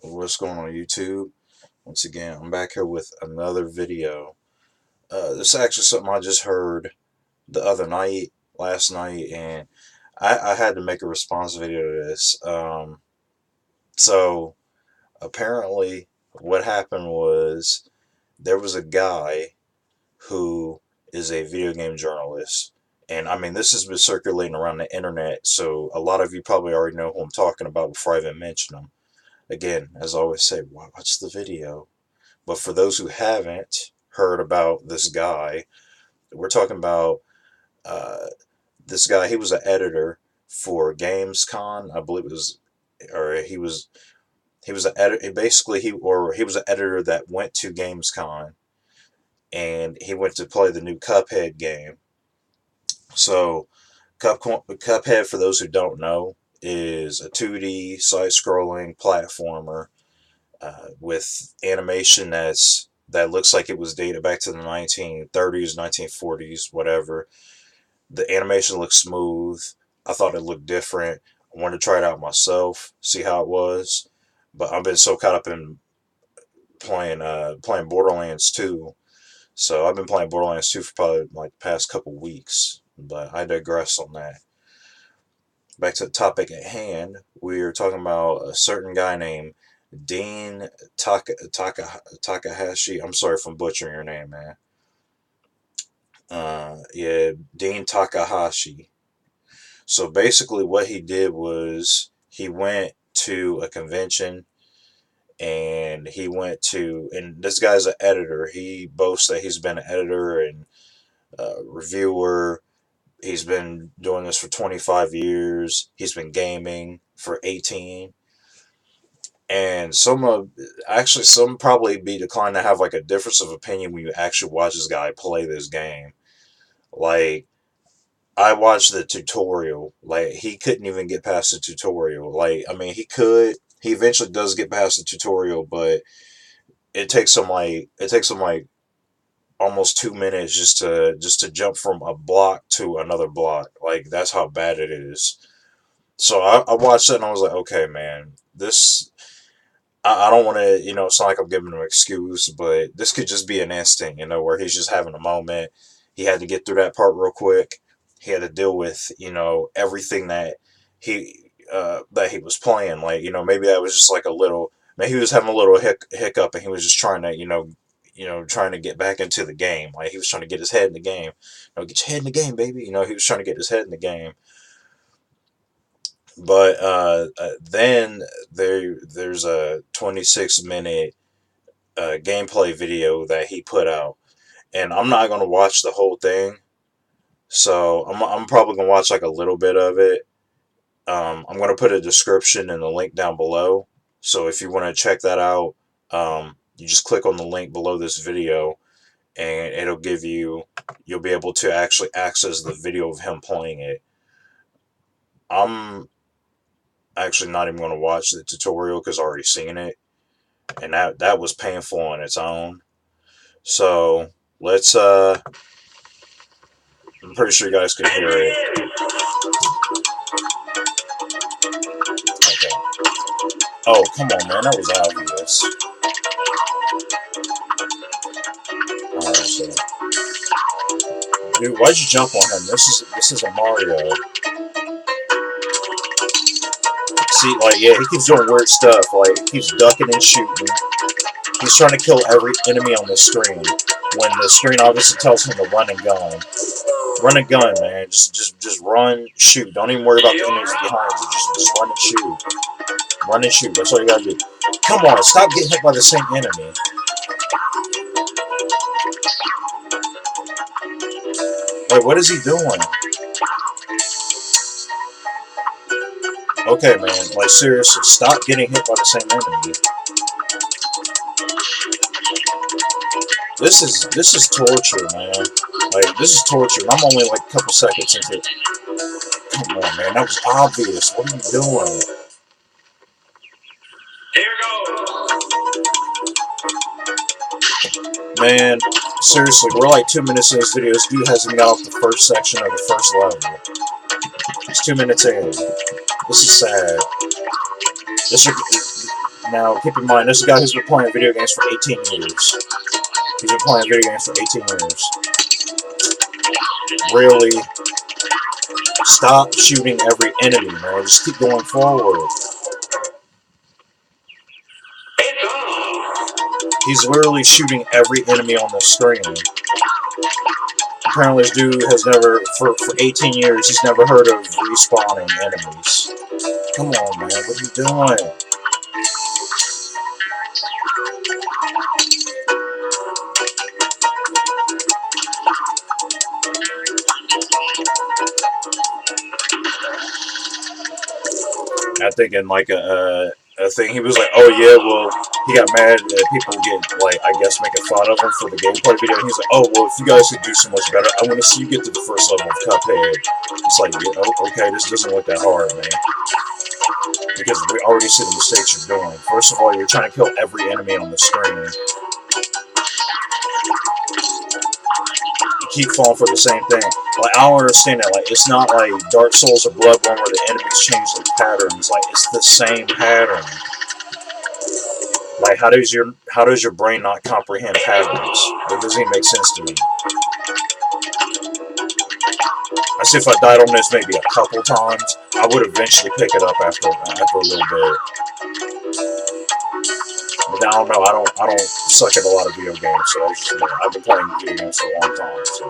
What's going on YouTube? Once again, I'm back here with another video. This is actually something I just heard the other night, last night, and I had to make a response video to this. So, apparently, what happened was there was a guy who is a video game journalist. And I mean, this has been circulating around the internet, so a lot of you probably already know who I'm talking about before I even mention him. Again, as I always say, watch the video. But for those who haven't heard about this guy, we're talking about uh, this guy. He was an editor for GamesCon, I believe it was, or he was an editor. Basically, he was an editor that went to GamesCon and he went to play the new Cuphead game. So, Cuphead, for those who don't know, is a 2D side-scrolling platformer with animation that looks like it was dated back to the 1930s, 1940s, whatever. The animation looks smooth. I thought it looked different. I wanted to try it out myself, see how it was. But I've been so caught up in playing Borderlands 2. So I've been playing Borderlands 2 for probably like the past couple weeks. But I digress on that. Back to the topic at hand, we're talking about a certain guy named Dean Takahashi. I'm sorry if I'm butchering your name, man. Yeah, Dean Takahashi. So basically, what he did was he went to a convention and and this guy's an editor. He boasts that he's been an editor and reviewer. He's been doing this for 25 years. He's been gaming for 18. And some probably be declined to have like a difference of opinion when you actually watch this guy play this game. Like, I watched the tutorial. Like, he couldn't even get past the tutorial. Like, I mean, he could. He eventually does get past the tutorial, but it takes him like almost 2 minutes just to jump from a block to another block. Like, that's how bad it is. So I watched it and I was like, okay, man, this I don't want to, it's not like I'm giving him an excuse, but this could just be an instinct, where he's just having a moment. He had to get through that part real quick. He had to deal with, everything that he was playing. Like, maybe that was just like maybe he was having a little hiccup and he was just trying to, trying to get back into the game. Like, he was trying to get his head in the game. Get your head in the game, baby. He was trying to get his head in the game. But then there's a 26-minute gameplay video that he put out, and I'm not gonna watch the whole thing. So I'm probably gonna watch like a little bit of it. I'm gonna put a description and a link down below. So if you want to check that out, you just click on the link below this video, and you'll be able to actually access the video of him playing it. I'm actually not even going to watch the tutorial because I've already seen it, and that was painful on its own. So let's I'm pretty sure you guys can hear it. Okay. Oh, come on, man, that was obvious. Alright, so dude, why'd you jump on him? This is a Mario. See, like, yeah, he keeps doing weird stuff. Like, he keeps ducking and shooting. He's trying to kill every enemy on the screen, when the screen obviously tells him to run and gun. Run and gun, man. Just run, shoot. Don't even worry about the enemies behind you. Just run and shoot. Run and shoot. That's all you gotta do. Come on, stop getting hit by the same enemy. Wait, what is he doing? Okay, man. Like, seriously, stop getting hit by the same enemy. This is torture, man. Like, this is torture. I'm only like a couple seconds into it. Come on, man. That was obvious. What are you doing? Here goes. Man, seriously, we're like 2 minutes in this video. This dude hasn't got off the first section of the first level. It's 2 minutes in. This is sad. Now, keep in mind, this is a guy who's been playing video games for 18 years. He's been playing video games for 18 years. Really, stop shooting every enemy, man. Just keep going forward. He's literally shooting every enemy on the screen. Apparently this dude has never, for 18 years, he's never heard of respawning enemies. Come on, man, what are you doing? I think in like a thing, he was like, oh yeah, well, he got mad that people get, like, I guess making fun of him for the gameplay video, and he's like, oh, well, if you guys could do so much better, I want to see you get to the first level of Cuphead. It's like, yeah, okay, this doesn't look that hard, man. Because we already see the mistakes you're doing. First of all, you're trying to kill every enemy on the screen. You keep falling for the same thing. Like, I don't understand that. Like, it's not like Dark Souls or Bloodborne where the enemies change their patterns. Like, it's the same pattern. Like, how does your brain not comprehend patterns? It doesn't even make sense to me. I see if I died on this maybe a couple times, I would eventually pick it up after a little bit. But I don't know. I don't suck at a lot of video games, so that's just me. I've been playing video games for a long time, so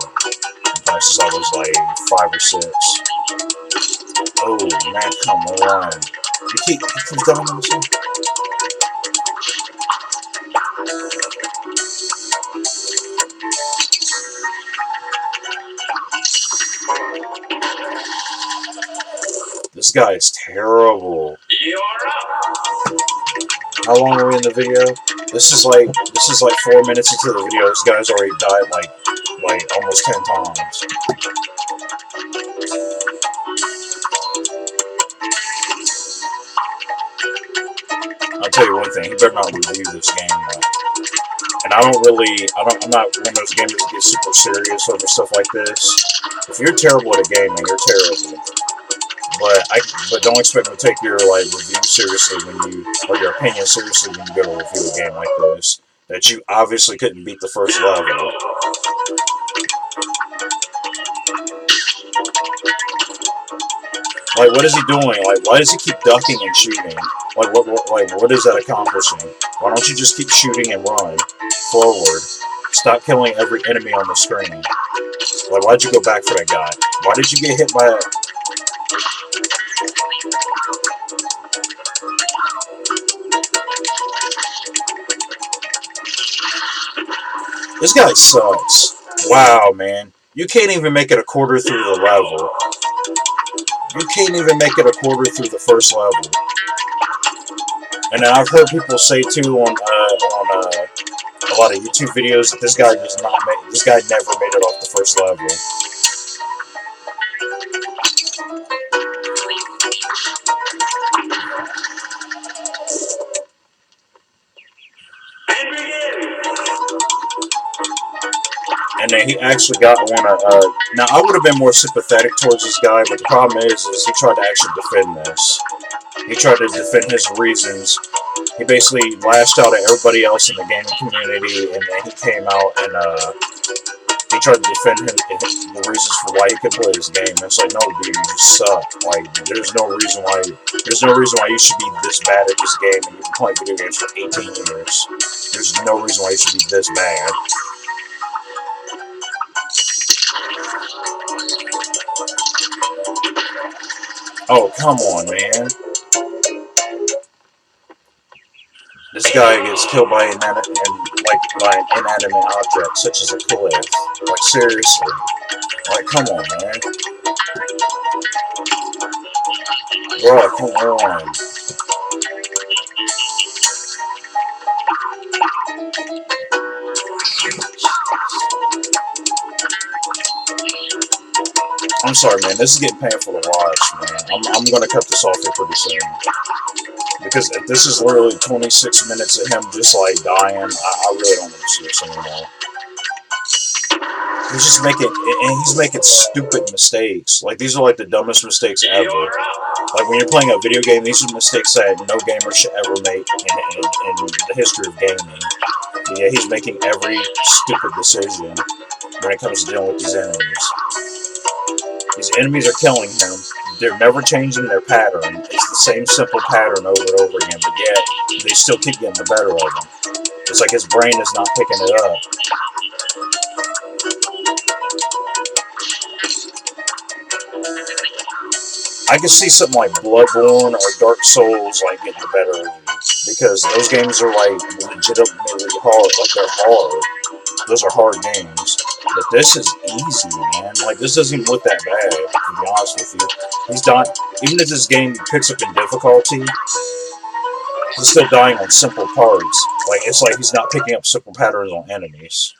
since I was like 5 or 6. Oh man, come on! You keep going on this one. This guy is terrible. How long are we in the video? This is like 4 minutes into the video. This guy's already died like almost 10 times. I'll tell you one thing, he better not review this game though. And I'm not one of those gamers that get super serious over stuff like this. If you're terrible at a game, man, you're terrible. But don't expect me to take your review seriously or your opinion seriously when you go to review a game like this. That you obviously couldn't beat the first level. Like, what is he doing? Like, why does he keep ducking and shooting? Like, what is that accomplishing? Why don't you just keep shooting and run forward? Stop killing every enemy on the screen. Like, why'd you go back for that guy? Why did you get hit by a... This guy sucks. Wow, man. You can't even make it a quarter through the level. You can't even make it a quarter through the first level. And then I've heard people say too on a lot of YouTube videos that this guy never made it off the first level. And then he actually got one. Now I would have been more sympathetic towards this guy, but the problem is he tried to actually defend this. He tried to defend his reasons. He basically lashed out at everybody else in the gaming community, and then he came out and he tried to defend the reasons for why he could play this game. And it's like, no, dude, you suck. Like, there's no reason why you should be this bad at this game, and you've been playing video games for 18 years. There's no reason why you should be this bad. Oh, come on, man. This guy gets killed by an inanimate object, such as a cliff. Like, seriously. Like, come on, man. Bro, come on. I'm sorry, man. This is getting painful to watch, man. I'm gonna cut this off here pretty soon. Because if this is literally 26 minutes of him just, like, dying, I really don't want to see this anymore. He's just making, and he's making stupid mistakes. Like, these are like the dumbest mistakes ever. Like, when you're playing a video game, these are mistakes that no gamer should ever make in the history of gaming. But yeah, he's making every stupid decision when it comes to dealing with these enemies. These enemies are killing him. They're never changing their pattern. It's the same simple pattern over and over again, but yet they still keep getting the better of him. It's like his brain is not picking it up. I can see something like Bloodborne or Dark Souls like getting the better of you, because those games are like legitimately hard. Like, they're hard. Those are hard games. But this is easy, man. Like, this doesn't even look that bad, to be honest with you. He's dying. Even if this game picks up in difficulty, he's still dying on simple parts. Like, it's like he's not picking up simple patterns on enemies.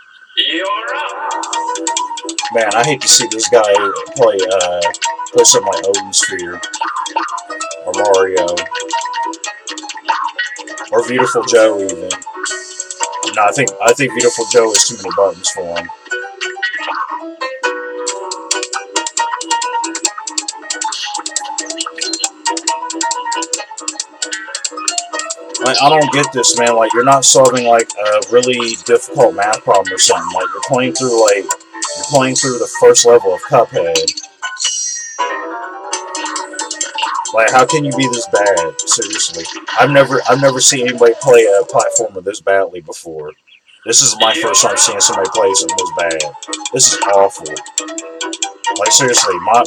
Man, I hate to see this guy play something like Odin Sphere, or Mario, or Beautiful Joe even. No, I think Beautiful Joe has too many buttons for him. Like, I don't get this, man. Like, you're not solving like a really difficult math problem or something. Like, you're playing through the first level of Cuphead. Like, how can you be this bad? Seriously, I've never seen anybody play a platformer this badly before. This is my first time seeing somebody play something this bad. This is awful. Like, seriously, my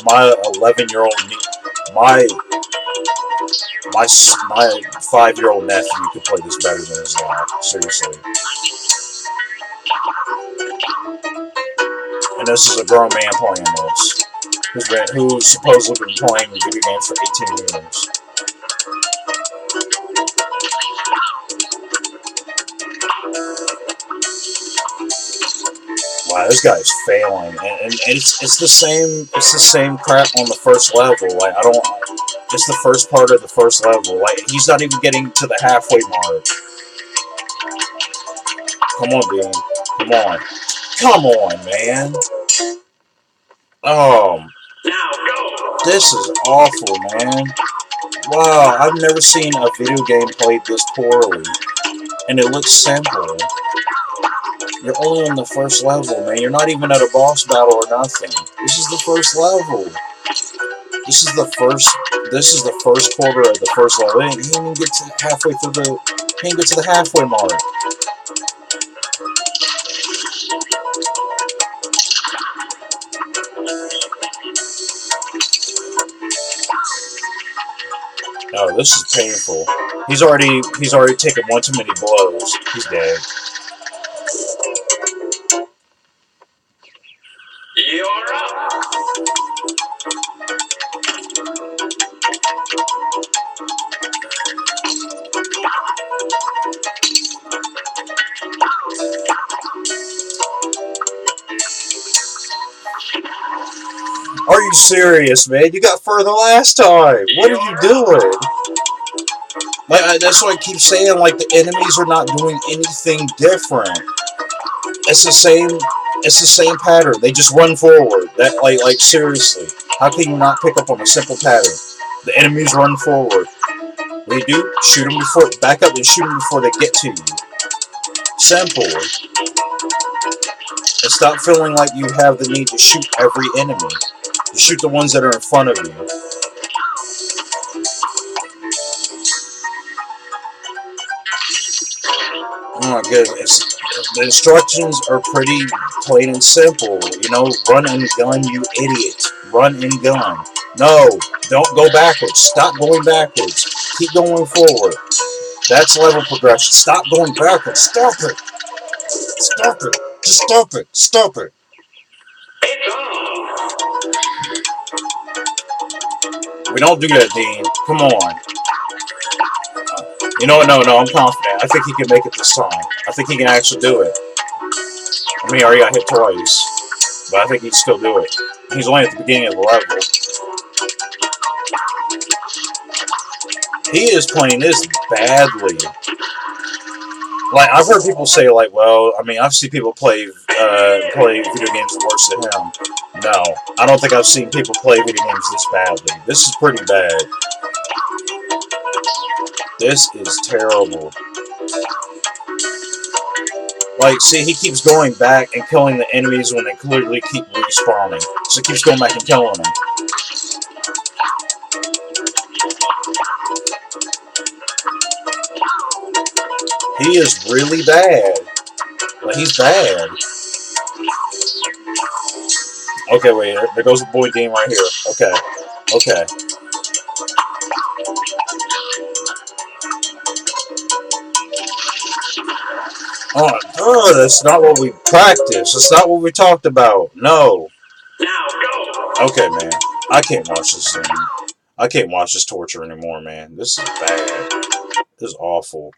11-year-old my 5-year-old nephew could play this better than his dad. Seriously. And this is a grown man playing this, who's supposedly been playing video games for 18 years. Wow, this guy's failing, and it's the same crap on the first level. Like, it's the first part of the first level. Like, he's not even getting to the halfway mark. Come on, Dean. Come on, man. This is awful, man. Wow, I've never seen a video game played this poorly, and it looks simple. You're only on the first level, man. You're not even at a boss battle or nothing. This is the first level. This is the first quarter of the first level. He didn't even get to halfway through he didn't get to the halfway mark. Oh, this is painful. He's already taken one too many blows. He's dead. You're up. Are you serious, man? You got further last time. What are you doing? Like, that's what I keep saying. Like, the enemies are not doing anything different. It's the same pattern. They just run forward. That like seriously. How can you not pick up on a simple pattern? The enemies run forward. What do you do? Shoot them before, back up and shoot them before they get to you. Simple. And stop feeling like you have the need to shoot every enemy. You shoot the ones that are in front of you. Oh my goodness. The instructions are pretty plain and simple. You know, run and gun, you idiot. Run and gun. No, don't go backwards. Stop going backwards. Keep going forward. That's level progression. Stop going backwards. Stop it. Stop it. Just stop it. Stop it. We don't do that, Dean. Come on. You know what? No, I'm confident. I think he can make it this time. I think he can actually do it. I mean, he already got hit twice, but I think he can still do it. He's only at the beginning of the level. He is playing this badly. Like, I've heard people say, like, well, I mean, I've seen people play play video games worse than him. No, I don't think I've seen people play video games this badly. This is pretty bad. This is terrible. Like, see, he keeps going back and killing the enemies when they clearly keep respawning. So he keeps going back and killing them. He is really bad. Like, he's bad. Okay, wait, there goes the boy Dean right here. Okay, okay. Oh, no, that's not what we practiced. That's not what we talked about. No. Okay, man. I can't watch this thing. I can't watch this torture anymore, man. This is bad. This is awful.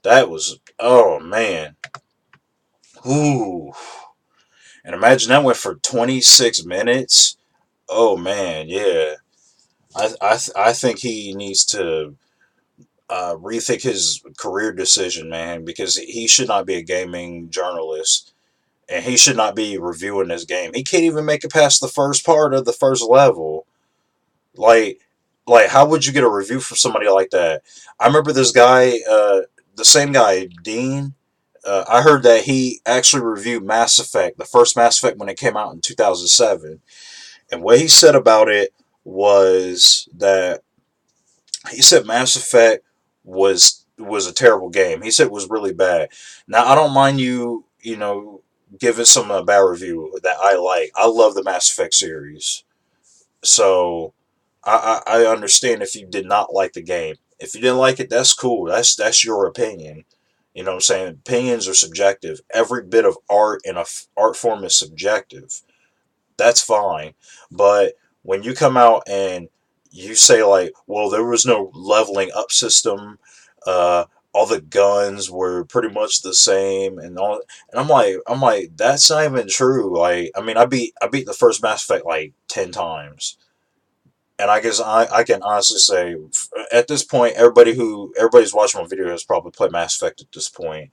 That was, oh, man. Ooh. And imagine that went for 26 minutes. Oh, man, yeah. I think he needs to rethink his career decision, man, because he should not be a gaming journalist. And he should not be reviewing this game. He can't even make it past the first part of the first level. Like, how would you get a review from somebody like that? I remember this guy, the same guy, Dean. I heard that he actually reviewed Mass Effect, the first Mass Effect when it came out in 2007. And what he said about it was that he said Mass Effect was a terrible game. He said it was really bad. Now I don't mind you, give it some bad review that I like. I love the Mass Effect series, so I understand if you did not like the game. If you didn't like it, that's cool. That's your opinion. You know what I'm saying? Opinions are subjective. Every bit of art in a art form is subjective. That's fine. But when you come out and you say like, well, there was no leveling up system, uh, all the guns were pretty much the same, and all, and I'm like, that's not even true. Like, I mean, I beat the first Mass Effect like 10 times, and I guess I can honestly say at this point, everybody's watching my video has probably played Mass Effect at this point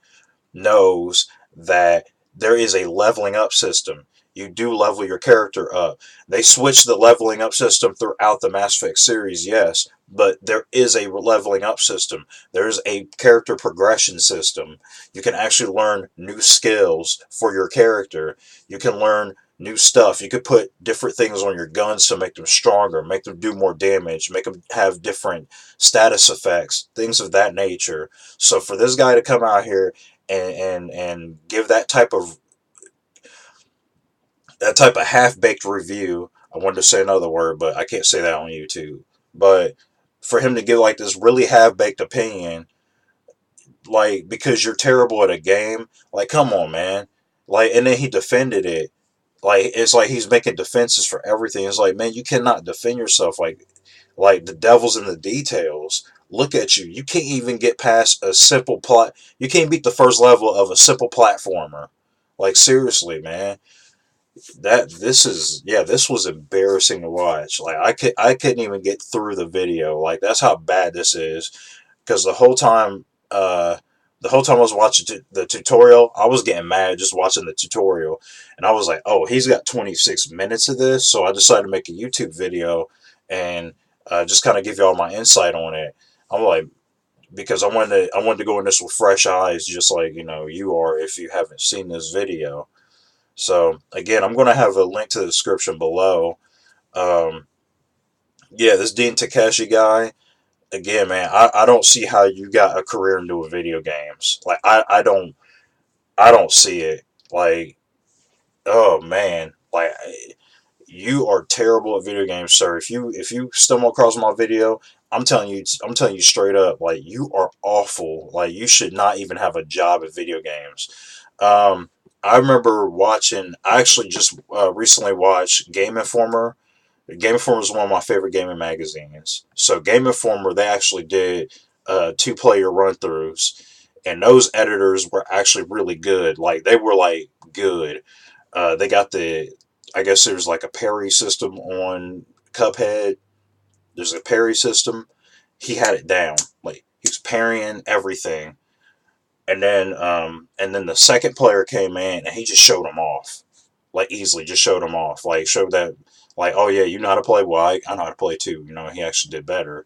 knows that there is a leveling up system. You do level your character up. They switch the leveling up system throughout the Mass Effect series, yes, but there is a leveling up system. There's a character progression system. You can actually learn new skills for your character. You can learn new stuff. You could put different things on your guns to make them stronger, make them do more damage, make them have different status effects, things of that nature. So for this guy to come out here and give that type of half baked review. I wanted to say another word, but I can't say that on YouTube. But for him to give like this really half baked opinion, like because you're terrible at a game, like come on, man. Like, and then he defended it. Like, it's like he's making defenses for everything. It's like, man, you cannot defend yourself. Like the devil's in the details. Look at you. You can't even get past a simple plot. You can't beat the first level of a simple platformer. Like, seriously, man. This was embarrassing to watch. Like, I couldn't even get through the video. Like, that's how bad this is. Because the whole time I was watching the tutorial, I was getting mad just watching the tutorial, and I was like, "Oh, he's got 26 minutes of this," so I decided to make a YouTube video and just kind of give y'all my insight on it. I'm like, because I wanted to go in this with fresh eyes, just like you are if you haven't seen this video. So again, I'm going to have a link to the description below. Um, yeah, this Dean Takahashi guy again, man, I don't see how you got a career in doing video games. Like, I don't see it. Like, oh man, like you are terrible at video games, sir. If you stumble across my video, I'm telling you straight up, like you are awful. Like, you should not even have a job at video games. Um, I remember watching. I actually just recently watched Game Informer. Game Informer is one of my favorite gaming magazines. So Game Informer, they actually did two-player run-throughs, and those editors were actually really good. Like, they were like good. They got I guess there's like a parry system on Cuphead. There's a parry system. He had it down. Like, he was parrying everything. and then the second player came in and he just showed him off, like easily just showed him off, like showed that, like, oh yeah, you know how to play. Well, I know how to play too. He actually did better.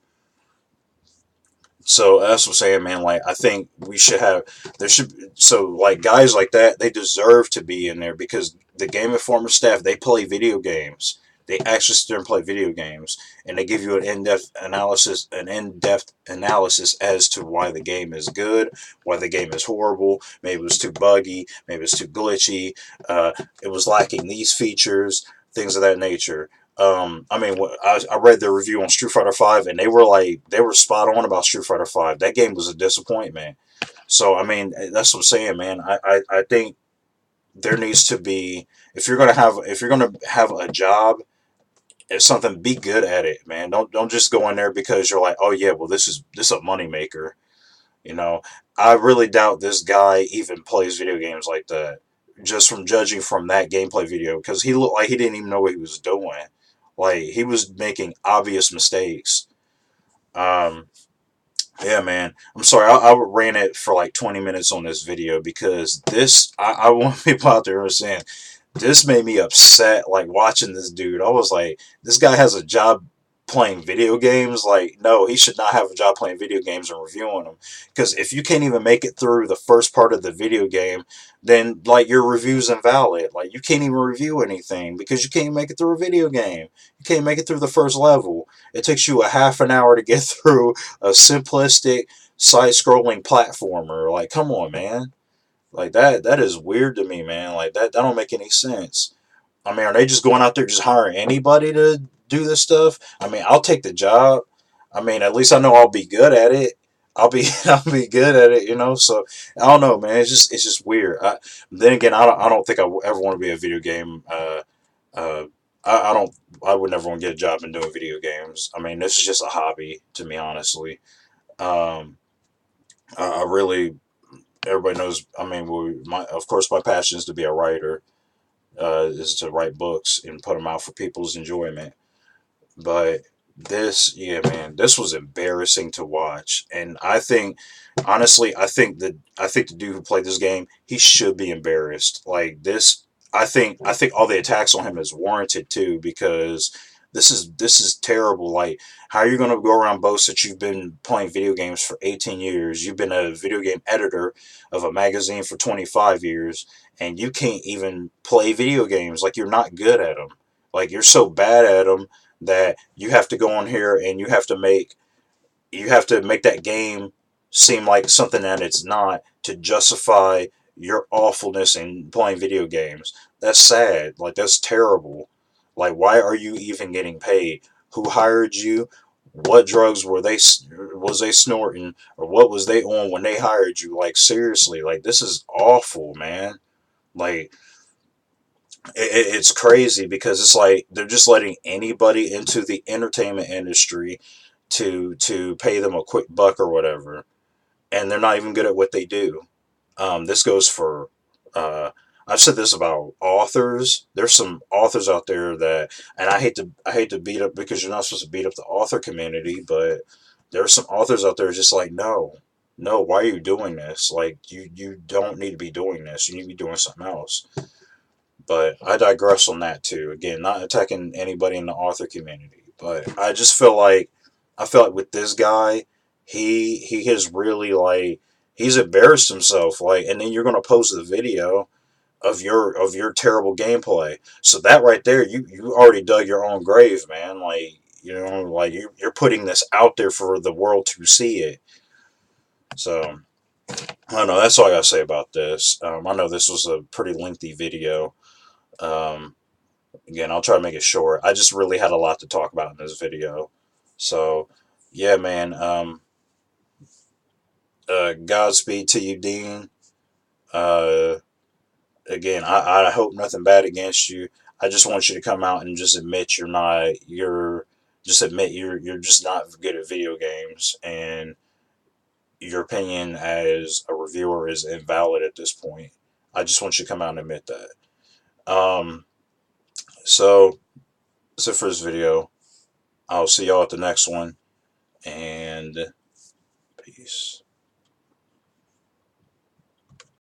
So that's what I'm saying, man. Like, I think we should have, there should, so like guys like that, they deserve to be in there because the Game Informer staff, they play video games. They actually sit there and play video games, and they give you an in-depth analysis as to why the game is good, why the game is horrible. Maybe it was too buggy, maybe it's too glitchy. It was lacking these features, things of that nature. I mean, I read their review on Street Fighter Five, and they were spot on about Street Fighter Five. That game was a disappointment. So I mean, that's what I'm saying, man. I think there needs to be, if you're gonna have a job, it's something, be good at it, man. Don't just go in there because you're like, oh yeah, well this is a moneymaker. You know, I really doubt this guy even plays video games like that. Just from judging from that gameplay video, because he looked like he didn't even know what he was doing. Like, he was making obvious mistakes. Um, yeah, man. I'm sorry. I ran it for like 20 minutes on this video because I want people out there who are saying, this made me upset, like, watching this dude. I was like, this guy has a job playing video games. Like, no, he should not have a job playing video games and reviewing them. Because if you can't even make it through the first part of the video game, then, like, your review's invalid. Like, you can't even review anything because you can't make it through a video game. You can't make it through the first level. It takes you a half an hour to get through a simplistic side-scrolling platformer. Like, come on, man. Like, that is weird to me, man. Like, that don't make any sense. I mean, are they just going out there just hiring anybody to do this stuff? I mean, I'll take the job. I mean, at least I know I'll be good at it. I'll be good at it, So I don't know, man. It's just weird. Then again, I don't think I ever want to be a video game. Uh, I don't. I would never want to get a job in doing video games. I mean, this is just a hobby to me, honestly. Um, I really, everybody knows. I mean, of course, my passion is to be a writer. Is to write books and put them out for people's enjoyment. But yeah, man, this was embarrassing to watch. And I think, honestly, I think the dude who played this game, he should be embarrassed. Like this, I think all the attacks on him is warranted too, because this is terrible. Like, how are you going to go around boast that you've been playing video games for 18 years? You've been a video game editor of a magazine for 25 years, and you can't even play video games. Like, you're not good at them. Like, you're so bad at them that you have to go on here and you have to make that game seem like something that it's not, to justify your awfulness in playing video games. That's sad. Like, that's terrible. Like, why are you even getting paid? Who hired you? What drugs was they snorting, or what was they on when they hired you? Like, seriously, like, this is awful, man. Like, it's crazy because it's like they're just letting anybody into the entertainment industry to pay them a quick buck or whatever, and they're not even good at what they do. This goes for. I've said this about authors. There's some authors out there that, and I hate to beat up, because you're not supposed to beat up the author community, but there are some authors out there just like, no, no, why are you doing this? Like, you don't need to be doing this. You need to be doing something else. But I digress on that too. Again, not attacking anybody in the author community, but I feel like with this guy, he has really, like, he's embarrassed himself. Like, and then you're gonna post the video of your terrible gameplay. So that right there, you already dug your own grave, man. Like, like, you're putting this out there for the world to see it. So I don't know. That's all I gotta say about this. I know this was a pretty lengthy video. Um, Again, I'll try to make it short. I just really had a lot to talk about in this video. So, yeah, man. Godspeed to you, Dean. Uh, Again, I hope nothing bad against you. I just want you to come out and just admit you're just not good at video games, and your opinion as a reviewer is invalid at this point. I just want you to come out and admit that. So that's it for this video. I'll see y'all at the next one, and peace.